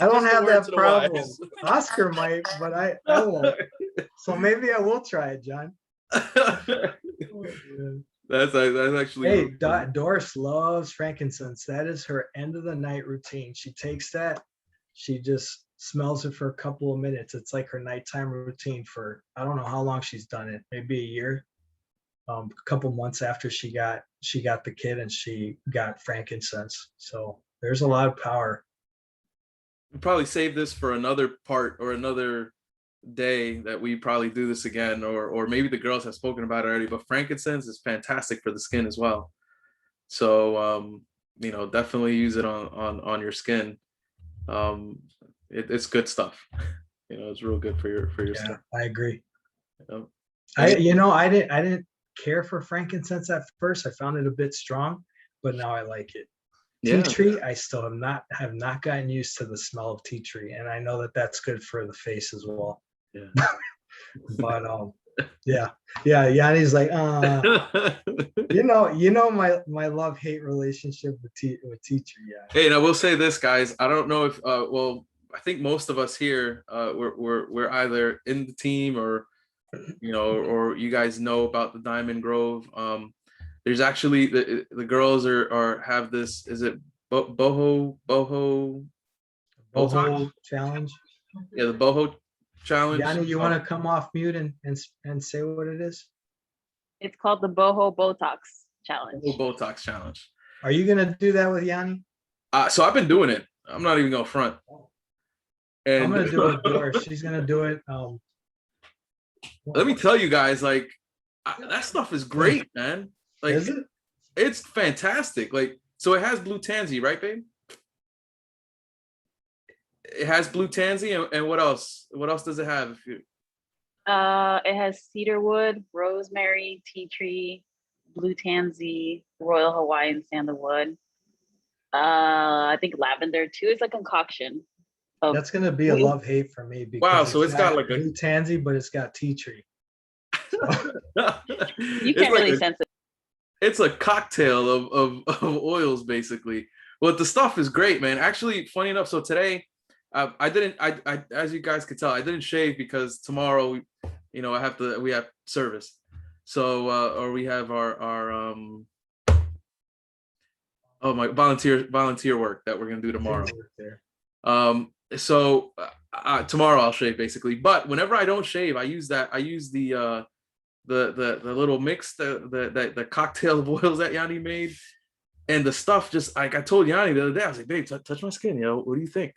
I don't Just a have word that to the problem. wise. Oscar might, but I won't. So maybe I will try it, John. That's actually. Hey, Doris loves frankincense. That is her end of the night routine. She takes that, she just smells it for a couple of minutes. It's like her nighttime routine for, I don't know how long she's done it, maybe a year. A couple months after she got the kid and she got frankincense. So there's a lot of power. We'll probably save this for another part or another day that we probably do this again, or maybe the girls have spoken about it already, but frankincense is fantastic for the skin as well. So you know, definitely use it on your skin. It's good stuff. You know, it's real good for your Yeah, skin. I agree. Yep. I didn't care for frankincense at first. I found it a bit strong, but now I like it. Yeah. Tea tree, I still have not gotten used to the smell of tea tree, and I know that that's good for the face as well. Yeah. But yeah, Yanni's like, you know my love-hate relationship with tea tree. Yeah. Hey, and I will say this, guys. I don't know if well, I think most of us here we're either in the team or, you know, or you guys know about the Diamond Grove. There's actually the girls are have this. Is it boho Boho challenge. Yeah, the boho challenge. Yanni, you want to come off mute and say what it is? It's called the Boho Botox Challenge. Botox challenge. Are you gonna do that with Yanni? So I've been doing it. I'm not even gonna front. And I'm gonna do it with Doris. She's gonna do it. Let me tell you guys, like, that stuff is great, man. Like, is it? It's fantastic. Like, so it has blue tansy, right, babe? It has blue tansy, and what else? What else does it have? It has cedarwood, rosemary, tea tree, blue tansy, royal Hawaiian sandalwood. I think lavender too. It's a concoction. That's gonna be a love-hate for me because wow, so it's got like a blue tansy, but it's got tea tree. You can't really sense it. It's a cocktail of oils, basically. Well, the stuff is great, man. Actually, funny enough, so today I as you guys could tell, I didn't shave because tomorrow, you know, we have service. So or we have our my volunteer work that we're gonna do tomorrow. So tomorrow I'll shave basically, but whenever I don't shave, I use the little mix, the cocktail of oils that Yanni made, and the stuff just like I told Yanni the other day, I was like, babe, touch my skin, you know, what do you think?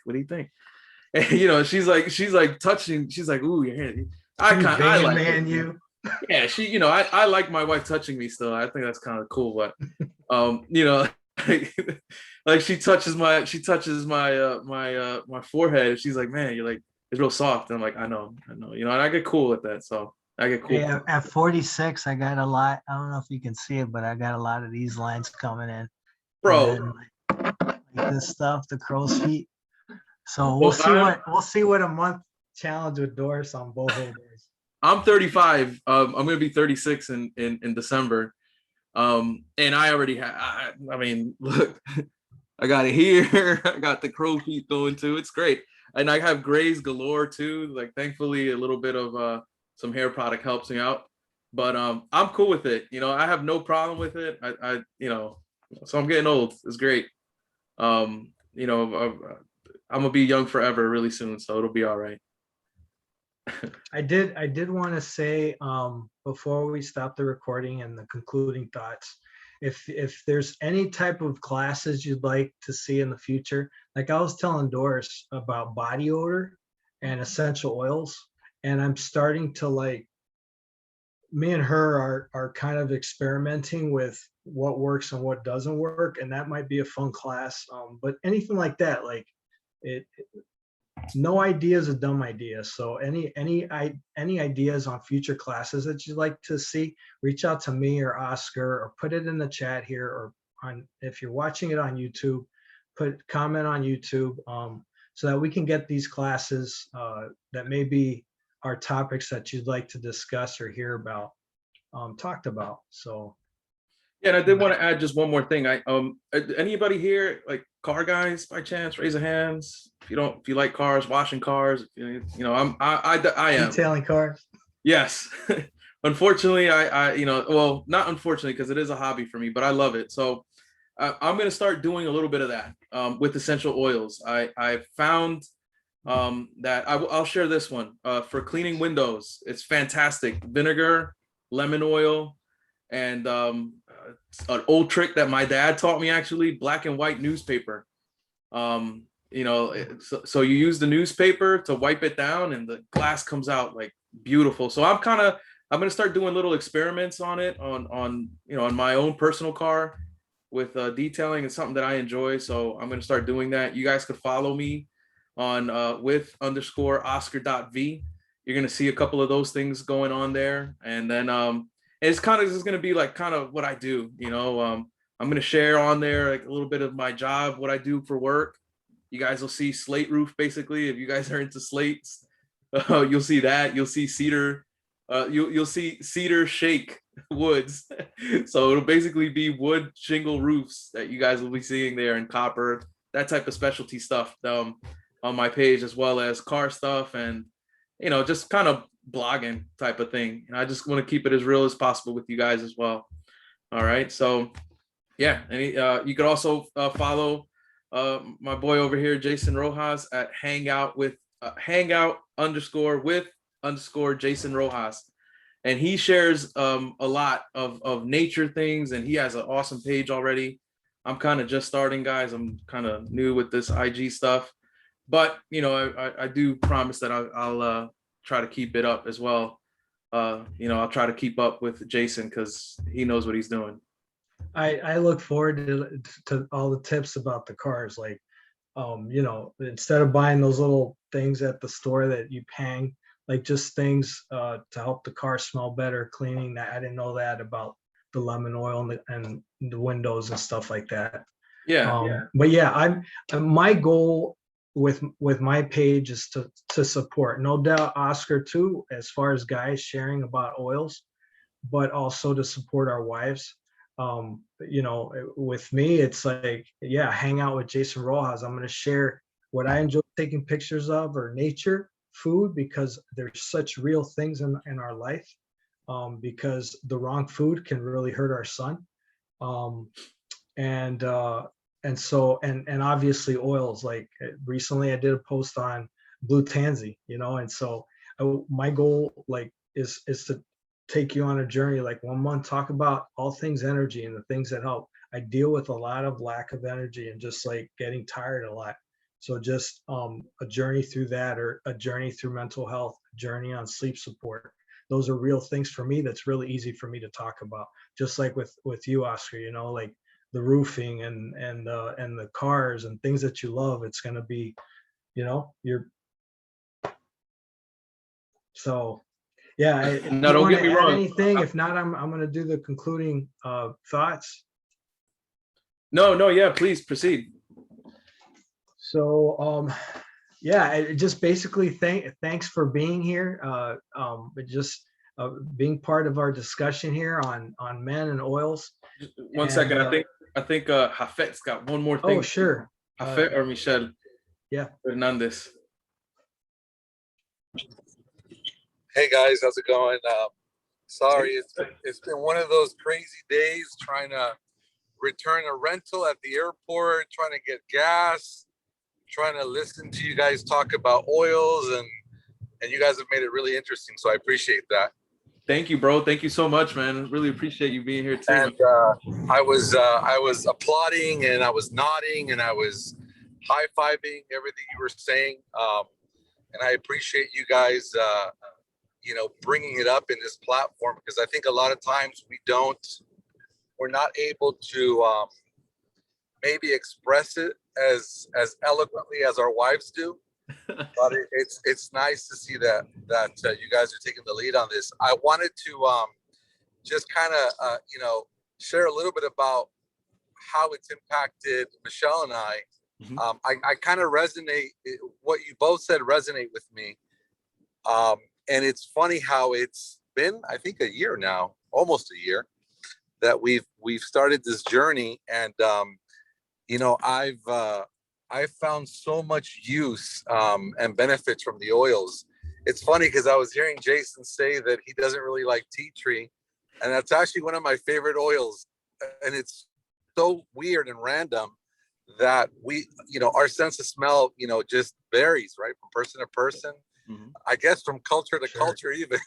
And you know, she's like touching, she's like, ooh, your hair. I like man, it. you. Yeah, she, you know, I like my wife touching me still. I think that's kind of cool, but you know, like she touches my forehead. She's like, man, you're like, it's real soft. And I'm like, I know, you know, and I get cool with that. So I get cool. Yeah, at 46, I got a lot. I don't know if you can see it, but I got a lot of these lines coming in. Bro. And then, like this stuff, the crow's feet. So we'll see what a month Challenge with Doris on both days. I'm 35. I'm gonna be 36 in December. And I already have, I mean, look, I got it here. I got the crow feet going too. It's great. And I have grays galore too. Like thankfully a little bit of some hair product helps me out. But I'm cool with it. You know, I have no problem with it. You know, so I'm getting old. It's great. You know, I'm gonna be young forever really soon, so it'll be all right. I did want to say before we stop the recording and the concluding thoughts, if there's any type of classes you'd like to see in the future, like I was telling Doris about body odor and essential oils, and I'm starting to like, me and her are kind of experimenting with what works and what doesn't work, and that might be a fun class. But anything like that, like it, no idea is a dumb idea. So any ideas on future classes that you'd like to see, reach out to me or Oscar, or put it in the chat here, or on, if you're watching it on YouTube, comment on YouTube, so that we can get these classes that maybe are topics that you'd like to discuss or hear about talked about. So Yeah, and I did want to add just one more thing. Anybody here like car guys by chance? Raise your hands. If you like cars, washing cars. You know, I am detailing cars. Yes. Unfortunately, I you know, well, not unfortunately because it is a hobby for me, but I love it. So I'm going to start doing a little bit of that with essential oils. I found that I'll share this one for cleaning windows. It's fantastic. Vinegar, lemon oil, and an old trick that my dad taught me, actually, black and white newspaper. You know, so you use the newspaper to wipe it down and the glass comes out like beautiful. So I'm going to start doing little experiments on it on you know, on my own personal car with detailing. It's something that I enjoy. So I'm going to start doing that. You guys could follow me on with_Oscar.v. You're going to see a couple of those things going on there. And then it's kind of just going to be like kind of what I do, you know. I'm going to share on there like a little bit of my job, what I do for work. You guys will see slate roof, basically. If you guys are into slates, you'll see that. You'll see cedar. You'll see cedar shake woods. So it'll basically be wood shingle roofs that you guys will be seeing there, and copper, that type of specialty stuff on my page, as well as car stuff and, you know, just kind of blogging type of thing. And I just want to keep it as real as possible with you guys as well. All right. So yeah, and you could also follow my boy over here, Jason Rojas, at hangout with Jason Rojas. And he shares a lot of nature things, and he has an awesome page already. I'm kind of just starting, guys. I'm kind of new with this IG stuff, but you know, I do promise that I'll try to keep it up as well. You know, I'll try to keep up with Jason because he knows what he's doing. I look forward to all the tips about the cars. Like, you know, instead of buying those little things at the store that you hang, like just things to help the car smell better, cleaning that. I didn't know that about the lemon oil and the windows and stuff like that. Yeah. But yeah, my goal with my page is to support, no doubt, Oscar too, as far as guys sharing about oils, but also to support our wives. You know, with me, it's like, yeah, hang out with Jason Rojas. I'm going to share what I enjoy taking pictures of, or nature, food, because there's such real things in our life. Because the wrong food can really hurt our son. And obviously oils. Like recently I did a post on blue tansy, you know, and so my goal like is to take you on a journey, like 1 month, talk about all things energy and the things that help. I deal with a lot of lack of energy and just like getting tired a lot. So just a journey through that, or a journey through mental health, a journey on sleep support. Those are real things for me that's really easy for me to talk about. Just like with you, Oscar, you know, like the roofing and the cars and things that you love. It's going to be, you know, so yeah. No, don't get me wrong. Anything? If not, I'm going to do the concluding thoughts. No, yeah, please proceed. So yeah, just basically thanks for being here. But just being part of our discussion here on men and oils. One second. And, I think Hafet's got one more thing. Oh, sure. Hafet or Michelle Yeah. Hernandez. Hey guys, how's it going? Sorry, it's been one of those crazy days trying to return a rental at the airport, trying to get gas, trying to listen to you guys talk about oils, and you guys have made it really interesting. So I appreciate that. Thank you, bro. Thank you so much, man. Really appreciate you being here too. And I was applauding and I was nodding and I was high-fiving everything you were saying. And I appreciate you guys, bringing it up in this platform, because I think a lot of times we're not able to maybe express it as eloquently as our wives do. But it's nice to see that you guys are taking the lead on this. I wanted to just kind of share a little bit about how it's impacted Michelle and I. Mhm. I kind of resonate, what you both said resonate with me. And it's funny how it's been, I think, a year now, almost a year, that we've started this journey. And I've found so much use and benefits from the oils. It's funny because I was hearing Jason say that he doesn't really like tea tree, and that's actually one of my favorite oils. And it's so weird and random that our sense of smell, just varies, right, from person to person. Mhm. I guess from culture to Sure. culture even.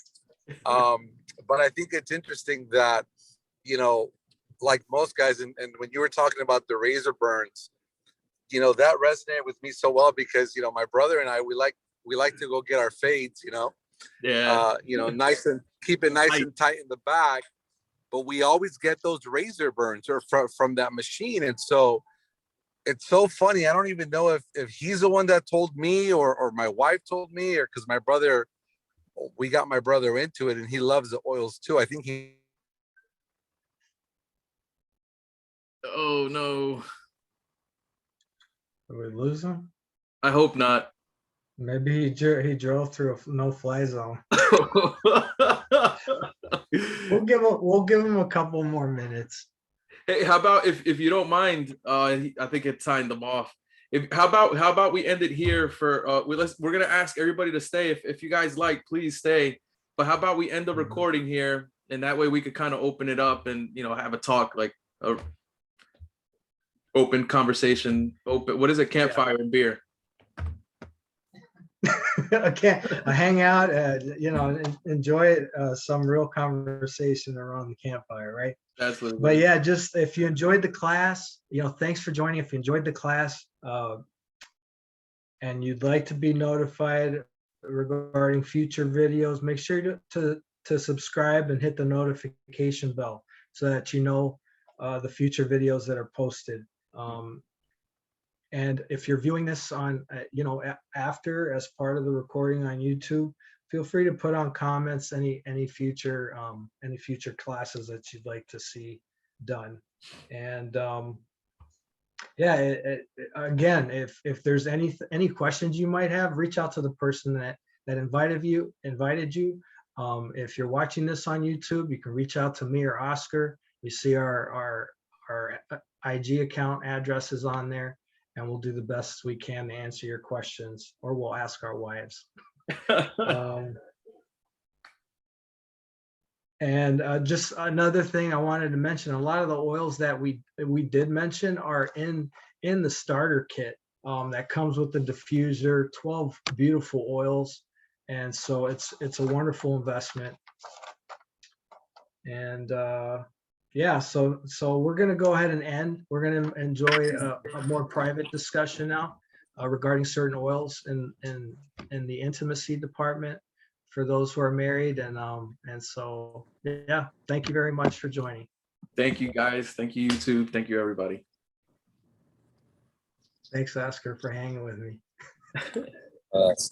But I think it's interesting that, like most guys, and when you were talking about the razor burns, that resonated with me so well because, my brother and I, we like to go get our fades, Yeah. nice and keep it nice and tight in the back, but we always get those razor burns or from that machine. And so it's so funny. I don't even know if he's the one that told me or my wife told me, or because we got my brother into it and he loves the oils too. I think Oh no. Did we lose him? I hope not. Maybe he drove through a no-fly zone. We'll give him a couple more minutes. Hey, how about if you don't mind, I think it signed them off. How about we end it here for we're gonna ask everybody to stay. If you guys like, please stay. But how about we end the recording here, and that way we could kind of open it up and have a talk, like a open conversation, what is it, campfire and beer. A hangout, enjoy some real conversation around the campfire, right? Absolutely. But yeah, just if you enjoyed the class, thanks for joining. If you enjoyed the class and you'd like to be notified regarding future videos, make sure to subscribe and hit the notification bell so that the future videos that are posted. And if you're viewing this on, after as part of the recording on YouTube, feel free to put on comments any future classes that you'd like to see done. And again, if there's any questions you might have, reach out to the person that invited you. If you're watching this on YouTube, you can reach out to me or Oscar. You see our IG account addresses on there, and we'll do the best we can to answer your questions, or we'll ask our wives. And just another thing I wanted to mention, a lot of the oils that we did mention are in the starter kit that comes with the diffuser, 12 beautiful oils. And so it's a wonderful investment. And yeah, so we're going to go ahead and end. We're going to enjoy a more private discussion now regarding certain oils in the intimacy department for those who are married. And so, yeah, thank you very much for joining. Thank you, guys. Thank you, YouTube. Thank you, everybody. Thanks, Oscar, for hanging with me. that's